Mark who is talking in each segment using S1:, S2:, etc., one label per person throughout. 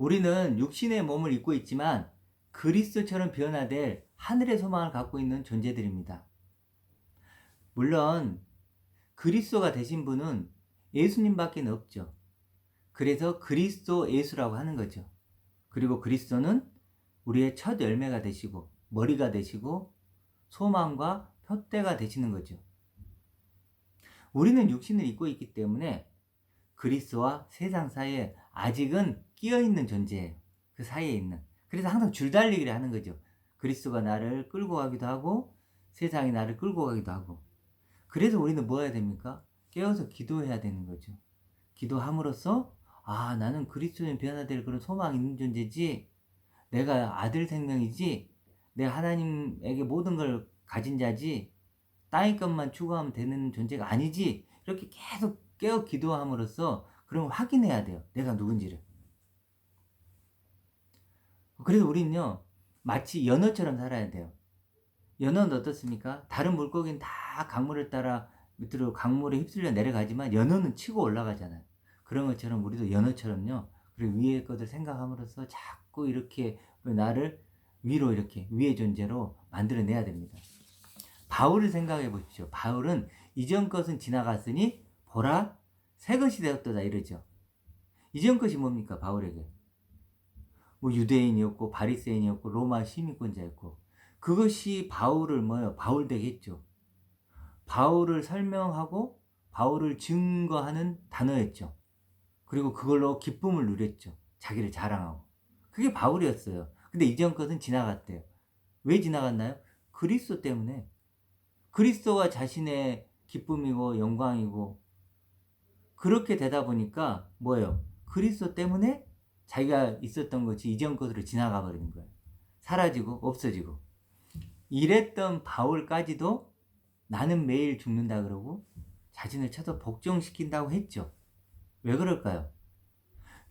S1: 우리는 육신의 몸을 입고 있지만 그리스도처럼 변화될 하늘의 소망을 갖고 있는 존재들입니다. 물론 그리스도가 되신 분은 예수님밖에 없죠. 그래서 그리스도 예수라고 하는 거죠. 그리고 그리스도는 우리의 첫 열매가 되시고 머리가 되시고 소망과 표대가 되시는 거죠. 우리는 육신을 입고 있기 때문에 그리스도와 세상 사이에 아직은 끼어있는 존재예요. 그 사이에 있는. 그래서 항상 줄달리기를 하는 거죠. 그리스도가 나를 끌고 가기도 하고 세상이 나를 끌고 가기도 하고. 그래서 우리는 뭐 해야 됩니까? 깨어서 기도해야 되는 거죠. 기도함으로써 나는 그리스도인 변화될 그런 소망이 있는 존재지, 내가 아들 생명이지, 내가 하나님에게 모든 걸 가진 자지, 땅의 것만 추구하면 되는 존재가 아니지, 이렇게 계속 깨어 기도함으로써 그런 걸 확인해야 돼요. 내가 누군지를. 그래서 우리는요, 마치 연어처럼 살아야 돼요. 연어는 어떻습니까? 다른 물고기는 다 강물을 따라 밑으로 강물에 휩쓸려 내려가지만 연어는 치고 올라가잖아요. 그런 것처럼 우리도 연어처럼요. 그리고 위의 것을 생각함으로써 자꾸 이렇게 나를 위로 이렇게 위의 존재로 만들어내야 됩니다. 바울을 생각해 보십시오. 바울은 이전 것은 지나갔으니 보라 새 것이 되었도다 이러죠. 이전 것이 뭡니까? 바울에게. 뭐 유대인이었고 바리새인이었고 로마 시민권자였고 그것이 바울을 바울 되게 했죠. 바울을 설명하고 바울을 증거하는 단어였죠. 그리고 그걸로 기쁨을 누렸죠. 자기를 자랑하고. 그게 바울이었어요. 근데 이전 것은 지나갔대요. 왜 지나갔나요? 그리스도 때문에. 그리스도가 자신의 기쁨이고 영광이고 그렇게 되다 보니까 뭐예요? 그리스도 때문에 자기가 있었던 것이 이전 것으로 지나가 버리는 거예요. 사라지고 없어지고. 이랬던 바울까지도 나는 매일 죽는다 그러고 자신을 쳐서 복종시킨다고 했죠. 왜 그럴까요?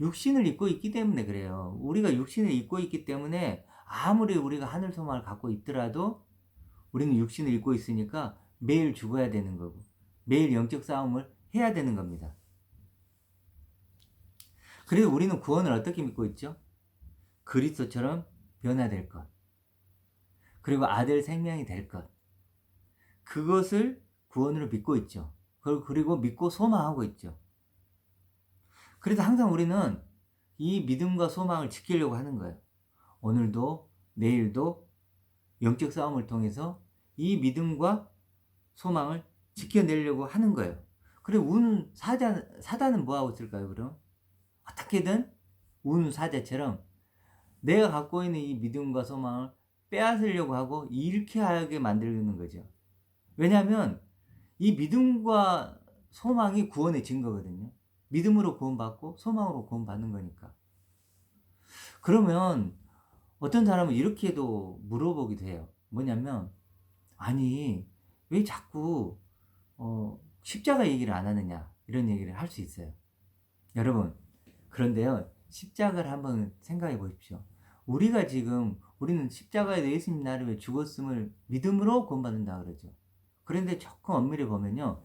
S1: 육신을 입고 있기 때문에 그래요. 우리가 육신을 입고 있기 때문에 아무리 우리가 하늘 소망을 갖고 있더라도 우리는 육신을 입고 있으니까 매일 죽어야 되는 거고 매일 영적 싸움을 해야 되는 겁니다. 그래서 우리는 구원을 어떻게 믿고 있죠? 그리스도처럼 변화될 것. 그리고 아들 생명이 될 것. 그것을 구원으로 믿고 있죠. 그리고 믿고 소망하고 있죠. 그래서 항상 우리는 이 믿음과 소망을 지키려고 하는 거예요. 오늘도 내일도 영적 싸움을 통해서 이 믿음과 소망을 지켜내려고 하는 거예요. 그리고 사단은 뭐하고 있을까요, 그럼? 어떻게든 사자처럼 내가 갖고 있는 이 믿음과 소망을 빼앗으려고 하고 잃게 하게 만들는 거죠. 왜냐하면 이 믿음과 소망이 구원의 증거거든요. 믿음으로 구원받고 소망으로 구원받는 거니까. 그러면 어떤 사람은 이렇게도 물어보기도 해요. 뭐냐면 아니 왜 자꾸 십자가 얘기를 안 하느냐 이런 얘기를 할 수 있어요. 여러분 그런데요 십자가를 한번 생각해 보십시오. 우리는 십자가에 대해 예수님 나를 위해 죽었음을 믿음으로 구원받는다 그러죠. 그런데 조금 엄밀히 보면요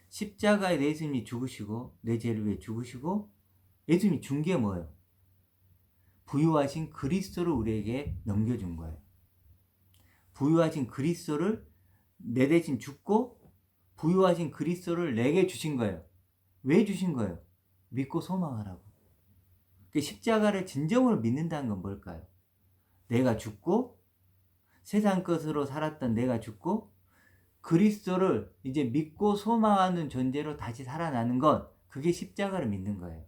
S1: 십자가에 예수님이 죽으시고 내 죄를 위해 죽으시고 예수님이 준 게 뭐예요? 부유하신 그리스도를 우리에게 넘겨준 거예요. 부유하신 그리스도를 내 대신 죽고 부유하신 그리스도를 내게 주신 거예요. 왜 주신 거예요? 믿고 소망하라고. 십자가를 진정으로 믿는다는 건 뭘까요? 내가 죽고 세상 것으로 살았던 내가 죽고 그리스도를 이제 믿고 소망하는 존재로 다시 살아나는 것, 그게 십자가를 믿는 거예요.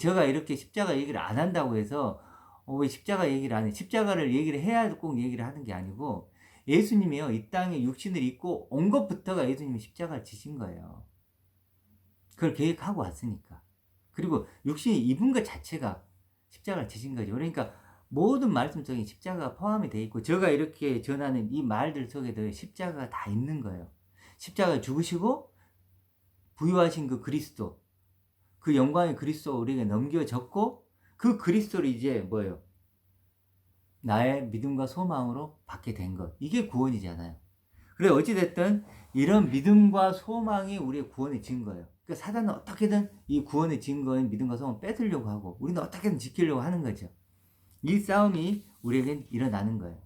S1: 제가 이렇게 십자가 얘기를 안 한다고 해서 왜 십자가 얘기를 안 해? 십자가를 얘기를 해야 꼭 얘기를 하는 게 아니고 예수님이요 이 땅에 육신을 입고 온 것부터가 예수님이 십자가를 지신 거예요. 그걸 계획하고 왔으니까. 그리고 육신이 입은 것 자체가 십자가를 지신 거죠. 그러니까 모든 말씀 속에 십자가가 포함이 되어 있고 제가 이렇게 전하는 이 말들 속에도 십자가가 다 있는 거예요. 십자가 죽으시고 부유하신 그 그리스도, 그 영광의 그리스도가 우리에게 넘겨졌고 그 그리스도를 이제 뭐예요? 나의 믿음과 소망으로 받게 된 것. 이게 구원이잖아요. 그래 어찌됐든 이런 믿음과 소망이 우리의 구원의 증거예요. 그러니까 사단은 어떻게든 이 구원의 증거인 믿음과 소망을 뺏으려고 하고 우리는 어떻게든 지키려고 하는 거죠. 이 싸움이 우리에겐 일어나는 거예요.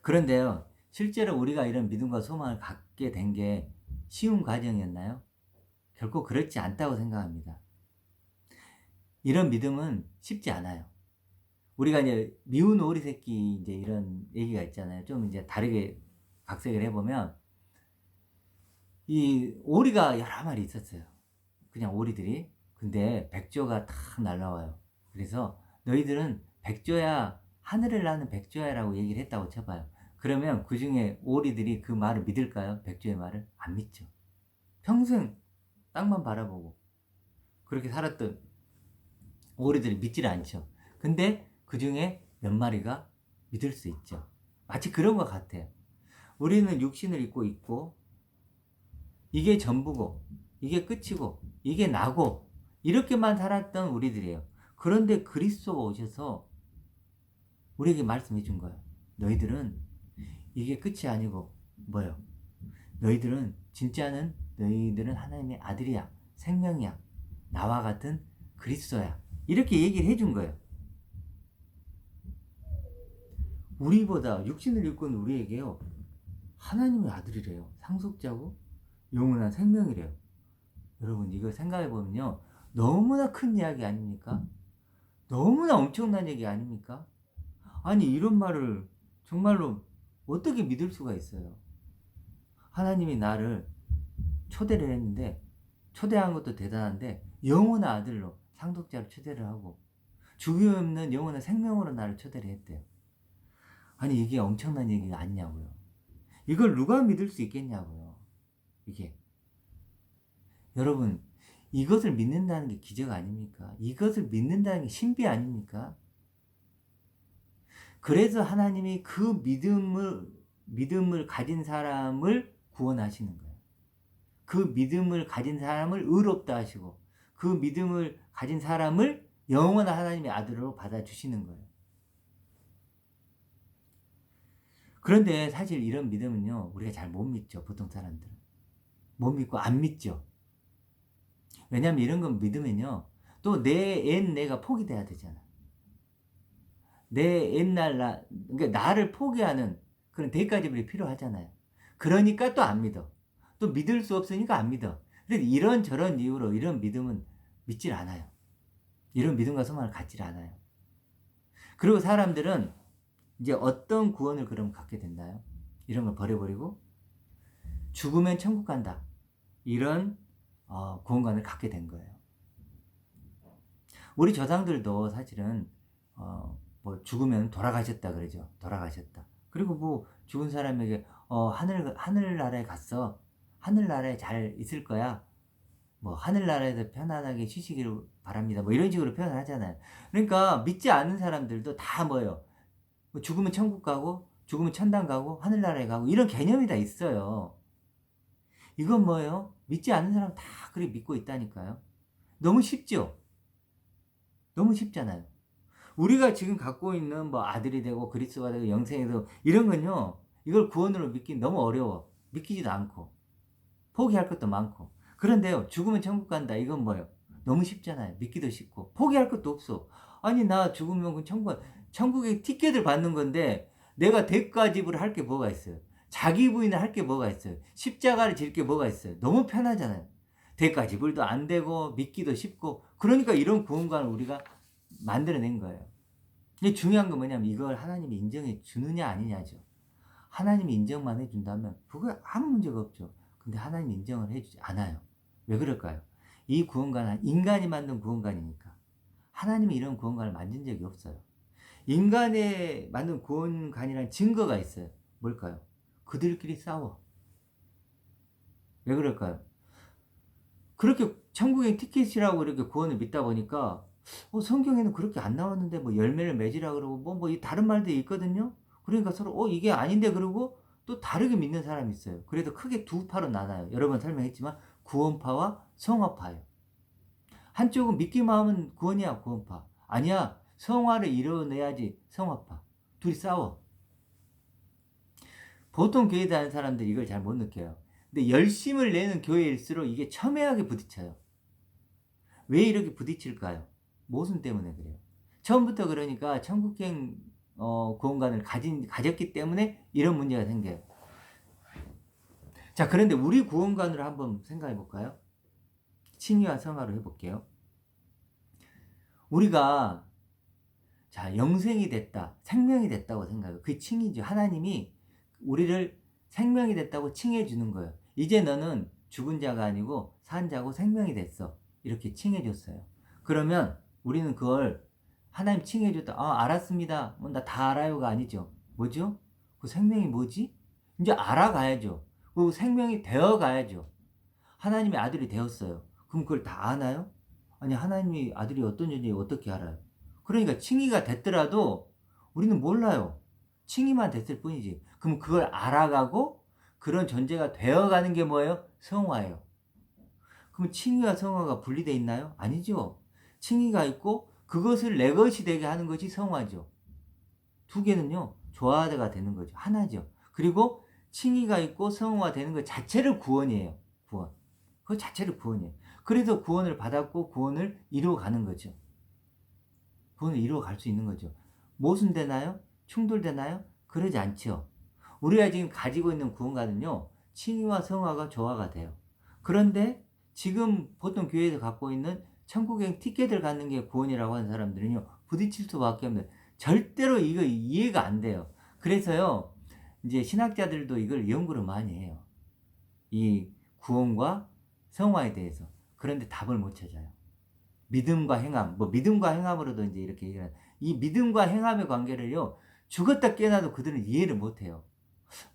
S1: 그런데요, 실제로 우리가 이런 믿음과 소망을 갖게 된 게 쉬운 과정이었나요? 결코 그렇지 않다고 생각합니다. 이런 믿음은 쉽지 않아요. 우리가 이제 미운 오리 새끼 이제 이런 얘기가 있잖아요. 좀 이제 다르게 각색을 해보면 이 오리가 여러 마리 있었어요. 그냥 오리들이. 근데 백조가 탁 날라와요. 그래서 너희들은 백조야, 하늘을 나는 백조야라고 얘기를 했다고 쳐봐요. 그러면 그 중에 오리들이 그 말을 믿을까요? 백조의 말을? 안 믿죠. 평생 땅만 바라보고 그렇게 살았던 오리들이 믿지를 않죠. 근데 그 중에 몇 마리가 믿을 수 있죠. 마치 그런 것 같아요. 우리는 육신을 입고 있고 이게 전부고 이게 끝이고 이게 나고 이렇게만 살았던 우리들이에요. 그런데 그리스도가 오셔서 우리에게 말씀해 준 거예요. 너희들은 이게 끝이 아니고 뭐요? 너희들은 진짜는 너희들은 하나님의 아들이야. 생명이야. 나와 같은 그리스도야. 이렇게 얘기를 해준 거예요. 우리보다 육신을 입고 있는 우리에게요. 하나님의 아들이래요. 상속자고 영원한 생명이래요. 여러분 이거 생각해보면요. 너무나 큰 이야기 아닙니까? 너무나 엄청난 얘기 아닙니까? 아니 이런 말을 정말로 어떻게 믿을 수가 있어요? 하나님이 나를 초대를 했는데 초대한 것도 대단한데 영원한 아들로 상속자로 초대를 하고 죽음 없는 영원한 생명으로 나를 초대를 했대요. 아니 이게 엄청난 얘기가 아니냐고요. 이걸 누가 믿을 수 있겠냐고요. 이게 여러분 이것을 믿는다는 게 기적 아닙니까? 이것을 믿는다는 게 신비 아닙니까? 그래서 하나님이 그 믿음을 가진 사람을 구원하시는 거예요. 그 믿음을 가진 사람을 의롭다 하시고 그 믿음을 가진 사람을 영원한 하나님의 아들로 받아주시는 거예요. 그런데 사실 이런 믿음은요 우리가 잘 못 믿죠. 보통 사람들은 못 믿고 안 믿죠. 왜냐하면 이런 건 믿으면요 또 내가 포기돼야 되잖아. 내 옛날 그러니까 나를 포기하는 그런 대가지불이 필요하잖아요. 그러니까 또 안 믿어. 또 믿을 수 없으니까 안 믿어. 그래서 이런저런 이유로 이런 믿음은 믿질 않아요. 이런 믿음과 소망을 갖질 않아요. 그리고 사람들은 이제 어떤 구원을 그럼 갖게 된다요? 이런 걸 버려버리고 죽으면 천국 간다. 이런 구원관을 갖게 된 거예요. 우리 조상들도 사실은 뭐 죽으면 돌아가셨다 그러죠. 돌아가셨다. 그리고 뭐 죽은 사람에게 하늘나라에 갔어. 하늘나라에 잘 있을 거야. 뭐 하늘나라에서 편안하게 쉬시기를 바랍니다. 뭐 이런 식으로 표현을 하잖아요. 그러니까 믿지 않는 사람들도 다 뭐예요? 뭐 죽으면 천국 가고 죽으면 천당 가고 하늘나라에 가고 이런 개념이 다 있어요. 이건 뭐예요? 믿지 않는 사람 다 그렇게 믿고 있다니까요. 너무 쉽죠? 너무 쉽잖아요. 우리가 지금 갖고 있는 뭐 아들이 되고 그리스도가 되고 영생이 되고 이런 건요. 이걸 구원으로 믿기 너무 어려워. 믿기지도 않고 포기할 것도 많고. 그런데요. 죽으면 천국 간다. 이건 뭐예요? 너무 쉽잖아요. 믿기도 쉽고 포기할 것도 없어. 아니 나 죽으면 그 천국에 티켓을 받는 건데 내가 대가 지불을 할 게 뭐가 있어요? 자기 부인을 할 게 뭐가 있어요? 십자가를 질 게 뭐가 있어요? 너무 편하잖아요. 대가 지불도 안 되고 믿기도 쉽고 그러니까 이런 구원관을 우리가 만들어낸 거예요. 근데 중요한 건 뭐냐면 이걸 하나님이 인정해 주느냐 아니냐죠. 하나님이 인정만 해준다면 그거 아무 문제가 없죠. 근데 하나님이 인정을 해주지 않아요. 왜 그럴까요? 이 구원관은 인간이 만든 구원관이니까. 하나님이 이런 구원관을 만든 적이 없어요. 인간의 만든 구원관이라는 증거가 있어요. 뭘까요? 그들끼리 싸워. 왜 그럴까요? 그렇게 천국의 티켓이라고 이렇게 구원을 믿다 보니까 성경에는 그렇게 안 나왔는데 뭐 열매를 맺으라 그러고 뭐 다른 말도 있거든요. 그러니까 서로 이게 아닌데 그러고 또 다르게 믿는 사람이 있어요. 그래서 크게 두 파로 나눠요. 여러 번 설명했지만 구원파와 성화파예요. 한쪽은 믿기만 하면 구원이야 구원파. 아니야 성화를 이뤄내야지 성화파. 둘이 싸워. 보통 교회 다니는 사람들이 이걸 잘 못 느껴요. 근데 열심을 내는 교회일수록 이게 첨예하게 부딪혀요. 왜 이렇게 부딪힐까요? 모순 때문에 그래요. 처음부터 그러니까 천국행 구원관을 가졌기 때문에 이런 문제가 생겨요. 자, 그런데 우리 구원관으로 한번 생각해 볼까요? 칭의와 성화로 해볼게요. 우리가 자 영생이 됐다, 생명이 됐다고 생각해요. 그게 칭의죠. 하나님이 우리를 생명이 됐다고 칭해 주는 거예요. 이제 너는 죽은 자가 아니고 산 자고 생명이 됐어. 이렇게 칭해 줬어요. 그러면 우리는 그걸 하나님 칭해 줬다. 아, 알았습니다. 나 다 알아요가 아니죠. 뭐죠? 그 생명이 뭐지? 이제 알아가야죠. 그 생명이 되어 가야죠. 하나님의 아들이 되었어요. 그럼 그걸 다 아나요? 아니, 하나님이 아들이 어떤 존재인지 어떻게 알아요? 그러니까 칭의가 됐더라도 우리는 몰라요. 칭의만 됐을 뿐이지. 그럼 그걸 알아가고 그런 존재가 되어가는 게 뭐예요? 성화예요. 그럼 칭의와 성화가 분리되어 있나요? 아니죠. 칭의가 있고 그것을 내 것이 되게 하는 것이 성화죠. 두 개는요, 조화가 되는 거죠. 하나죠. 그리고 칭의가 있고 성화가 되는 것 자체를 구원이에요. 구원. 그 자체를 구원이에요. 그래서 구원을 받았고 구원을 이루어가는 거죠. 구원을 이루어갈 수 있는 거죠. 모순되나요? 충돌되나요? 그러지 않죠. 우리가 지금 가지고 있는 구원과는요, 칭의와 성화가 조화가 돼요. 그런데 지금 보통 교회에서 갖고 있는 천국행 티켓을 갖는 게 구원이라고 하는 사람들은요, 부딪힐 수밖에 없는, 절대로 이거 이해가 안 돼요. 그래서요, 이제 신학자들도 이걸 연구를 많이 해요. 이 구원과 성화에 대해서. 그런데 답을 못 찾아요. 믿음과 행함, 뭐 믿음과 행함으로도 이제 이렇게 얘기하는, 이 믿음과 행함의 관계를요, 죽었다 깨어나도 그들은 이해를 못 해요.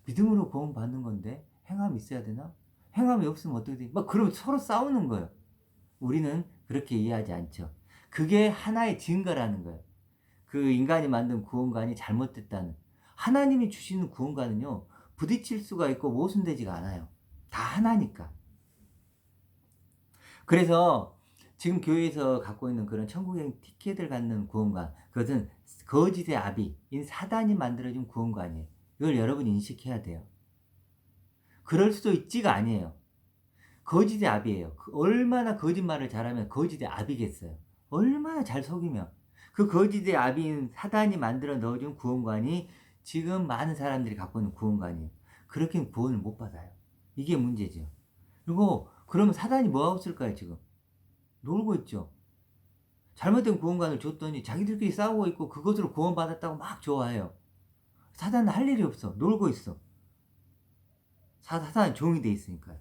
S1: 믿음으로 구원 받는 건데 행함이 있어야 되나? 행함이 없으면 어떻게 돼? 막 그러면 서로 싸우는 거예요. 우리는 그렇게 이해하지 않죠. 그게 하나의 증거라는 거예요. 그 인간이 만든 구원관이 잘못됐다는. 하나님이 주시는 구원관은요, 부딪힐 수가 있고 모순되지가 않아요. 다 하나니까. 그래서 지금 교회에서 갖고 있는 그런 천국행 티켓을 갖는 구원관, 그것은 거짓의 아비인 사단이 만들어준 구원관이에요. 이걸 여러분이 인식해야 돼요. 그럴 수도 있지가 아니에요. 거짓의 아비예요. 얼마나 거짓말을 잘하면 거짓의 아비겠어요. 얼마나 잘 속이면. 그 거짓의 아비인 사단이 만들어 넣어준 구원관이 지금 많은 사람들이 갖고 있는 구원관이에요. 그렇게는 구원을 못 받아요. 이게 문제죠. 그리고 그러면 사단이 뭐하고 있을까요 지금? 놀고 있죠. 잘못된 구원관을 줬더니 자기들끼리 싸우고 있고 그것으로 구원받았다고 막 좋아해요. 사단은 할 일이 없어. 놀고 있어. 사단은 종이 돼 있으니까요.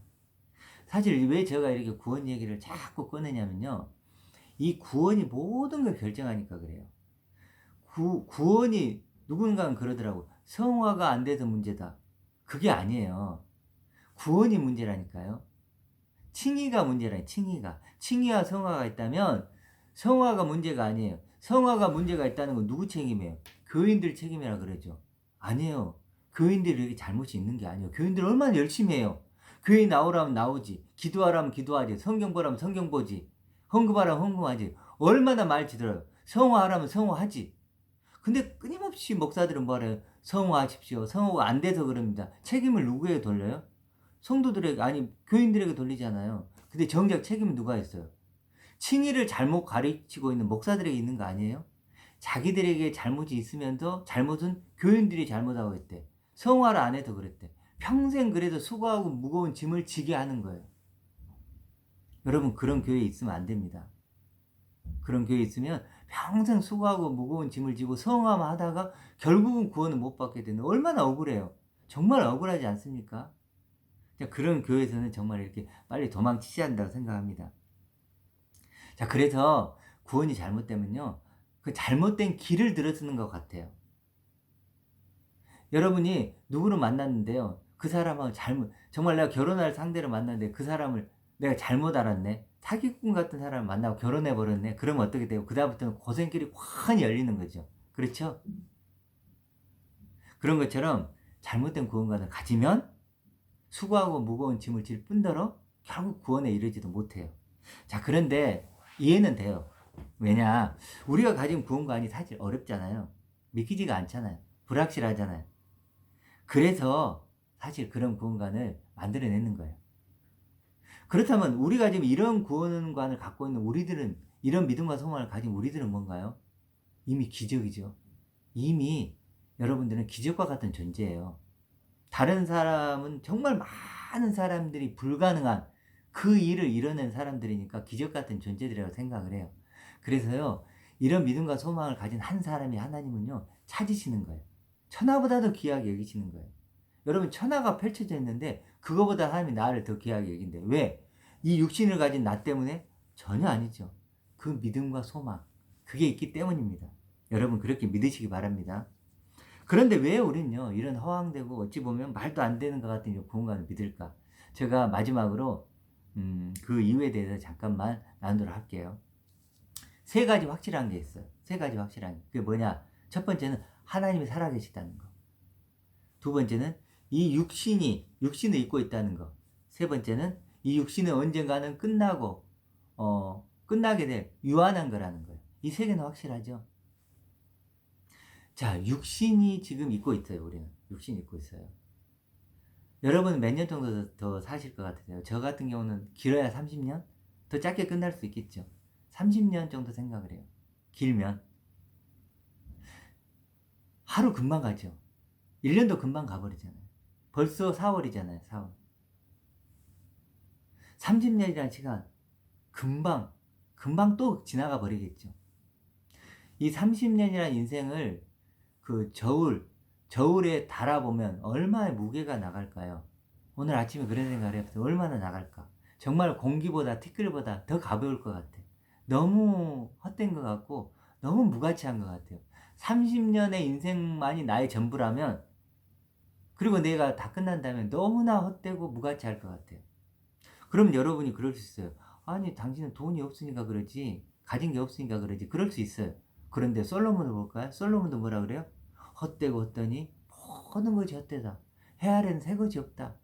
S1: 사실 왜 제가 이렇게 구원 얘기를 자꾸 꺼내냐면요, 이 구원이 모든 걸 결정하니까 그래요. 구원이, 누군가는 그러더라고, 성화가 안 돼서 문제다. 그게 아니에요. 구원이 문제라니까요. 칭의가 문제라니. 칭의와 성화가 있다면 성화가 문제가 아니에요. 성화가 문제가 있다는 건 누구 책임이에요? 교인들 책임이라 그러죠. 아니에요. 교인들이 이렇게 잘못이 있는 게 아니에요. 교인들 얼마나 열심히 해요. 교회 나오라면 나오지, 기도하라면 기도하지, 성경 보라면 성경 보지, 헌금하라면 헌금하지. 얼마나 말지 들어요. 성화하라면 성화하지. 근데 끊임없이 목사들은 뭐래요? 성화하십시오. 성화가 안 돼서 그럽니다. 책임을 누구에게 돌려요? 성도들에게, 아니 교인들에게 돌리잖아요. 근데 정작 책임은 누가 있어요? 칭의를 잘못 가르치고 있는 목사들에게 있는 거 아니에요? 자기들에게 잘못이 있으면서 잘못은 교인들이 잘못하고 있대. 성화를 안 해서 그랬대. 평생 그래서 수고하고 무거운 짐을 지게 하는 거예요. 여러분, 그런 교회에 있으면 안 됩니다. 그런 교회에 있으면 평생 수고하고 무거운 짐을 지고 성화만 하다가 결국은 구원을 못 받게 되는, 얼마나 억울해요. 정말 억울하지 않습니까? 그런 교회에서는 정말 이렇게 빨리 도망치셔야 한다고 생각합니다. 자, 그래서 구원이 잘못되면요, 그 잘못된 길을 들어서는 것 같아요. 여러분이 누구를 만났는데요, 그 사람하고 정말 내가 결혼할 상대를 만났는데 그 사람을 내가 잘못 알았네, 사기꾼 같은 사람을 만나고 결혼해버렸네. 그러면 어떻게 돼요? 그 다음부터는 고생길이 환히 열리는 거죠. 그렇죠? 그런 것처럼 잘못된 구원관을 가지면 수고하고 무거운 짐을 질 뿐더러 결국 구원에 이르지도 못해요. 자, 그런데 이해는 돼요. 왜냐, 우리가 가진 구원관이 사실 어렵잖아요. 믿기지가 않잖아요. 불확실하잖아요. 그래서 사실 그런 구원관을 만들어내는 거예요. 그렇다면 우리가 지금 이런 구원관을 갖고 있는 우리들은, 이런 믿음과 소망을 가진 우리들은 뭔가요? 이미 기적이죠. 이미 여러분들은 기적과 같은 존재예요. 다른 사람은 정말 많은 사람들이 불가능한 그 일을 이뤄낸 사람들이니까 기적 같은 존재들이라고 생각을 해요. 그래서요, 이런 믿음과 소망을 가진 한 사람이 하나님은요, 찾으시는 거예요. 천하보다도 귀하게 여기시는 거예요. 여러분, 천하가 펼쳐져 있는데 그거보다 하나님이 나를 더 귀하게 여긴대. 왜? 이 육신을 가진 나 때문에? 전혀 아니죠. 그 믿음과 소망, 그게 있기 때문입니다. 여러분, 그렇게 믿으시기 바랍니다. 그런데 왜 우리는요, 이런 허황되고 어찌 보면 말도 안 되는 것 같은 구원관을 믿을까? 제가 마지막으로 그 이유에 대해서 잠깐만 나누도록 할게요. 세 가지 확실한 게 있어요. 세 가지 확실한 게. 그게 뭐냐? 첫 번째는 하나님이 살아계시다는 거. 두 번째는 이 육신을 입고 있다는 거. 세 번째는 이 육신은 언젠가는 끝나게 될 유한한 거라는 거예요. 이 세 개는 확실하죠? 자, 육신이 지금 입고 있어요, 우리는. 육신이 입고 있어요. 여러분은 몇 년 정도 더 사실 것 같으세요? 저 같은 경우는 길어야 30년? 더 짧게 끝날 수 있겠죠. 30년 정도 생각을 해요. 길면. 하루 금방 가죠. 1년도 금방 가버리잖아요. 벌써 4월이잖아요, 4월. 30년이라는 시간, 금방 또 지나가 버리겠죠. 이 30년이라는 인생을 그 저울에 달아보면 얼마의 무게가 나갈까요? 오늘 아침에 그런 생각을 해봤어요. 얼마나 나갈까? 정말 공기보다 티끌보다 더 가벼울 것 같아. 너무 헛된 것 같고 너무 무가치한 것 같아요. 30년의 인생만이 나의 전부라면, 그리고 내가 다 끝난다면 너무나 헛되고 무가치할 것 같아요. 그럼 여러분이 그럴 수 있어요. 아니, 당신은 돈이 없으니까 그러지, 가진 게 없으니까 그러지. 그럴 수 있어요. 그런데 솔로몬을 볼까요? 솔로몬도 뭐라 그래요? 헛되고 헛되니 모든 것이 헛되다. 해 아래는 새 것이 없다.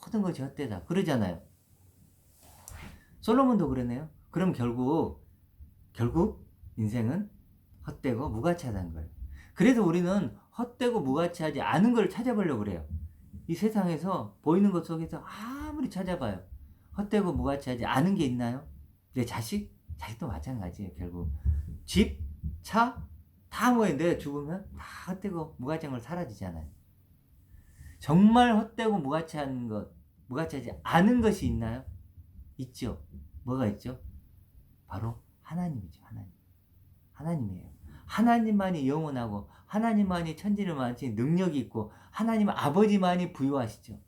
S1: 모든 것이 헛되다. 그러잖아요. 솔로몬도 그러네요. 그럼 결국 인생은 헛되고 무가치하다는 거예요. 그래서 우리는 헛되고 무가치하지 않은 걸 찾아보려고 그래요. 이 세상에서 보이는 것 속에서 아무리 찾아봐요. 헛되고 무가치하지 않은 게 있나요? 내 자식도 마찬가지예요. 결국 집, 차, 다 뭐예요? 내가 죽으면 다 헛되고 무가치한 걸 사라지잖아요. 정말 헛되고 무가치하지 않은 것이 있나요? 있죠. 뭐가 있죠? 바로 하나님이죠. 하나님이에요. 하나님만이 영원하고 하나님만이 천지를 만드신 능력이 있고 하나님 아버지만이 부유하시죠.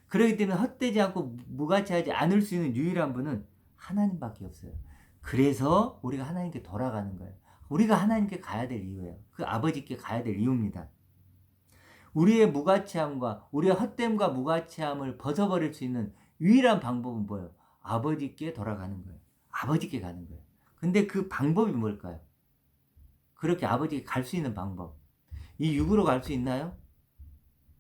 S1: 그렇기 때문에 헛되지 않고 무가치하지 않을 수 있는 유일한 분은 하나님밖에 없어요. 그래서 우리가 하나님께 돌아가는 거예요. 우리가 하나님께 가야 될 이유예요. 그 아버지께 가야 될 이유입니다. 우리의 무가치함과 우리의 헛됨과 무가치함을 벗어버릴 수 있는 유일한 방법은 뭐예요? 아버지께 돌아가는 거예요. 아버지께 가는 거예요. 근데 그 방법이 뭘까요? 그렇게 아버지께 갈 수 있는 방법. 이 육으로 갈 수 있나요?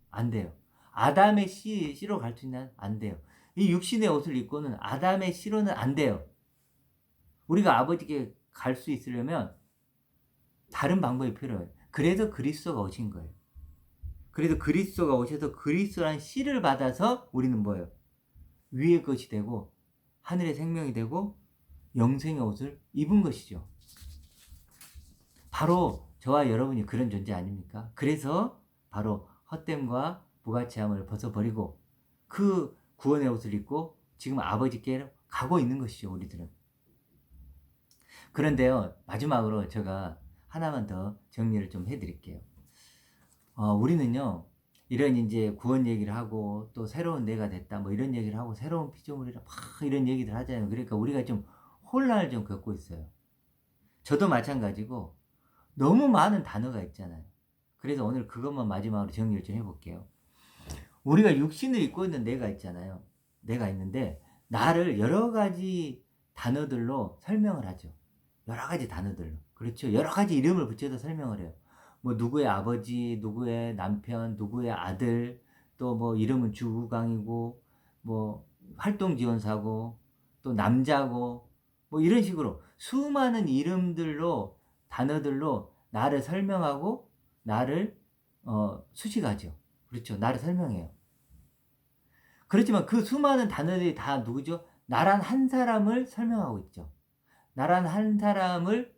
S1: 안 돼요. 아담의 씨로 갈 수 있나요? 안 돼요. 이 육신의 옷을 입고는 아담의 씨로는 안 돼요. 우리가 아버지께 갈 수 있으려면 다른 방법이 필요해요. 그래서 그리스도가 오신 거예요. 그래서 그리스도가 오셔서 그리스도라는 씨를 받아서 우리는 뭐예요? 위의 것이 되고 하늘의 생명이 되고 영생의 옷을 입은 것이죠. 바로 저와 여러분이 그런 존재 아닙니까? 그래서 바로 헛됨과 무가치함을 벗어버리고 그 구원의 옷을 입고 지금 아버지께 가고 있는 것이죠, 우리들은. 그런데요, 마지막으로 제가 하나만 더 정리를 좀 해드릴게요. 우리는요, 이런 이제 구원 얘기를 하고 또 새로운 내가 됐다 뭐 이런 얘기를 하고 새로운 피조물이라 막 이런 얘기들 하잖아요. 그러니까 우리가 좀 혼란을 좀 겪고 있어요. 저도 마찬가지고 너무 많은 단어가 있잖아요. 그래서 오늘 그것만 마지막으로 정리를 좀 해볼게요. 우리가 육신을 입고 있는 내가 있잖아요. 내가 있는데 나를 여러 가지 단어들로 설명을 하죠. 여러 가지 단어들로. 그렇죠. 여러 가지 이름을 붙여서 설명을 해요. 뭐 누구의 아버지, 누구의 남편, 누구의 아들, 또 뭐 이름은 주구강이고 뭐 활동지원사고 또 남자고 뭐 이런 식으로 수많은 이름들로 단어들로 나를 설명하고 나를 수식하죠. 그렇죠. 나를 설명해요. 그렇지만 그 수많은 단어들이 다 누구죠? 나란 한 사람을 설명하고 있죠. 나란 한 사람을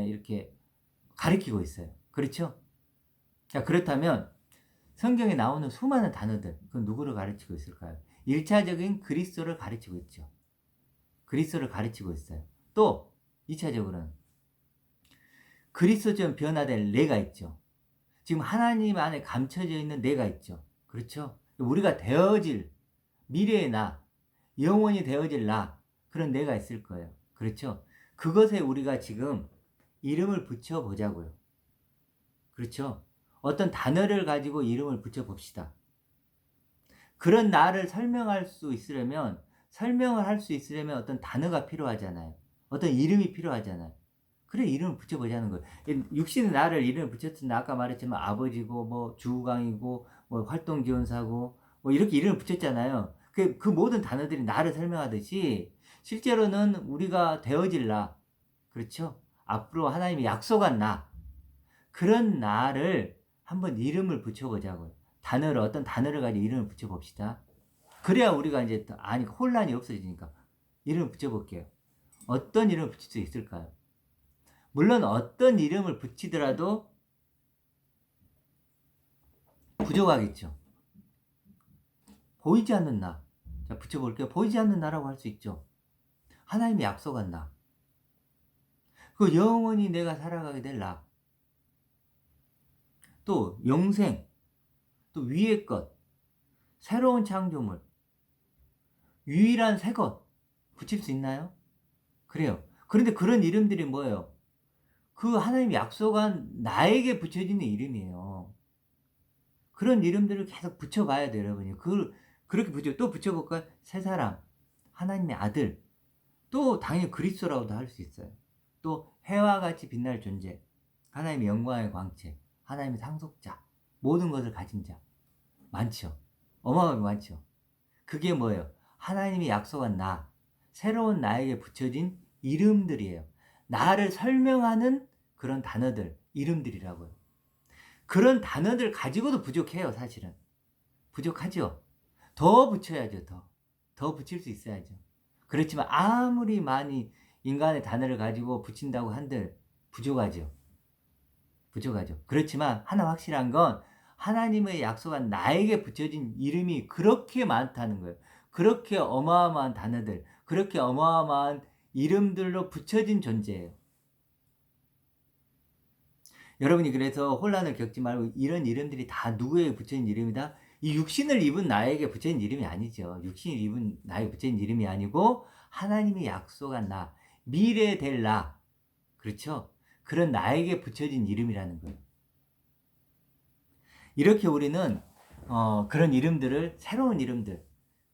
S1: 이렇게 가리키고 있어요. 그렇죠? 자, 그렇다면 성경에 나오는 수많은 단어들, 그건 누구를 가르치고 있을까요? 1차적인 그리스도를 가르치고 있죠. 그리스도를 가르치고 있어요. 또 2차적으로는 그리스도처럼 변화될 내가 있죠. 지금 하나님 안에 감춰져 있는 내가 있죠. 그렇죠? 우리가 되어질 미래의 나, 영원히 되어질 나, 그런 내가 있을 거예요. 그렇죠? 그것에 우리가 지금 이름을 붙여보자고요. 그렇죠? 어떤 단어를 가지고 이름을 붙여봅시다. 그런 나를 설명을 할 수 있으려면 어떤 단어가 필요하잖아요. 어떤 이름이 필요하잖아요. 그래, 이름을 붙여보자는 거예요. 육신의 나를 이름을 붙였으면 아까 말했지만 아버지고, 주우강이고, 활동지원사고, 이렇게 이름을 붙였잖아요. 그 모든 단어들이 나를 설명하듯이 실제로는 우리가 되어질 나, 그렇죠? 앞으로 하나님이 약속한 나, 그런 나를 한번 이름을 붙여보자고요. 어떤 단어를 가지고 이름을 붙여봅시다. 그래야 우리가 이제 혼란이 없어지니까 이름을 붙여볼게요. 어떤 이름을 붙일 수 있을까요? 물론 어떤 이름을 붙이더라도 부족하겠죠. 보이지 않는 나. 자, 붙여볼게요. 보이지 않는 나라고 할 수 있죠. 하나님이 약속한 나. 그 영원히 내가 살아가게 될 나. 또 영생. 또 위의 것. 새로운 창조물. 유일한 새 것. 붙일 수 있나요? 그래요. 그런데 그런 이름들이 뭐예요? 그 하나님이 약속한 나에게 붙여지는 이름이에요. 그런 이름들을 계속 붙여가야 돼요, 여러분이. 그렇게 또 붙여볼까요? 새 사람, 하나님의 아들, 또 당연히 그리스도라고도 할 수 있어요. 또 해와 같이 빛날 존재, 하나님의 영광의 광채, 하나님의 상속자, 모든 것을 가진 자. 많죠. 어마어마하게 많죠. 그게 뭐예요? 하나님이 약속한 나, 새로운 나에게 붙여진 이름들이에요. 나를 설명하는 그런 단어들, 이름들이라고요. 그런 단어들 가지고도 부족해요, 사실은. 부족하죠. 더 붙여야죠, 더 붙일 수 있어야죠. 그렇지만 아무리 많이 인간의 단어를 가지고 붙인다고 한들 부족하죠. 그렇지만 하나 확실한 건 하나님의 약속한 나에게 붙여진 이름이 그렇게 많다는 거예요. 그렇게 어마어마한 단어들, 그렇게 어마어마한 이름들로 붙여진 존재예요. 여러분이 그래서 혼란을 겪지 말고 이런 이름들이 다 누구에게 붙여진 이름이다? 이 육신을 입은 나에게 붙여진 이름이 아니죠. 육신을 입은 나에게 붙여진 이름이 아니고 하나님이 약속한 나, 미래 될 나, 그렇죠? 그런 나에게 붙여진 이름이라는 거예요. 이렇게 우리는 그런 이름들을, 새로운 이름들,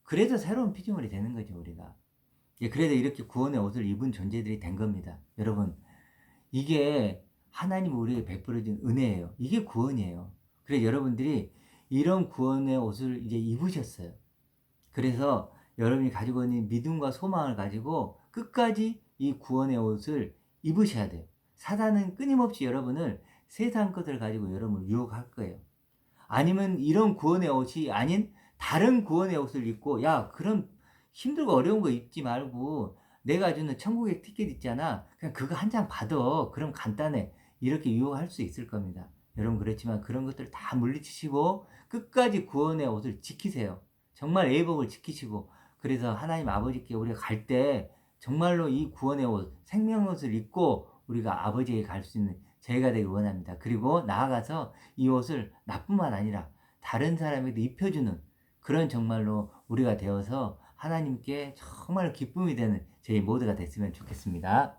S1: 그래서 새로운 피조물이 되는 거죠, 우리가. 그래서 이렇게 구원의 옷을 입은 존재들이 된 겁니다. 여러분, 이게 하나님 우리에게 베풀어진 은혜예요. 이게 구원이에요. 그래서 여러분들이 이런 구원의 옷을 이제 입으셨어요. 그래서 여러분이 가지고 있는 믿음과 소망을 가지고 끝까지 이 구원의 옷을 입으셔야 돼요. 사단은 끊임없이 여러분을 세상 것을 가지고 여러분을 유혹할 거예요. 아니면 이런 구원의 옷이 아닌 다른 구원의 옷을 입고, 야, 그런 힘들고 어려운 거 입지 말고 내가 주는 천국의 티켓 있잖아. 그냥 그거 한 장 받아. 그럼 간단해. 이렇게 유혹할 수 있을 겁니다. 여러분, 그렇지만 그런 것들을 다 물리치시고 끝까지 구원의 옷을 지키세요. 정말 예복을 지키시고, 그래서 하나님 아버지께 우리가 갈 때 정말로 이 구원의 옷, 생명의 옷을 입고 우리가 아버지에게 갈 수 있는 저희가 되길 원합니다. 그리고 나아가서 이 옷을 나뿐만 아니라 다른 사람에게도 입혀주는 그런 정말로 우리가 되어서 하나님께 정말 기쁨이 되는 저희 모두가 됐으면 좋겠습니다.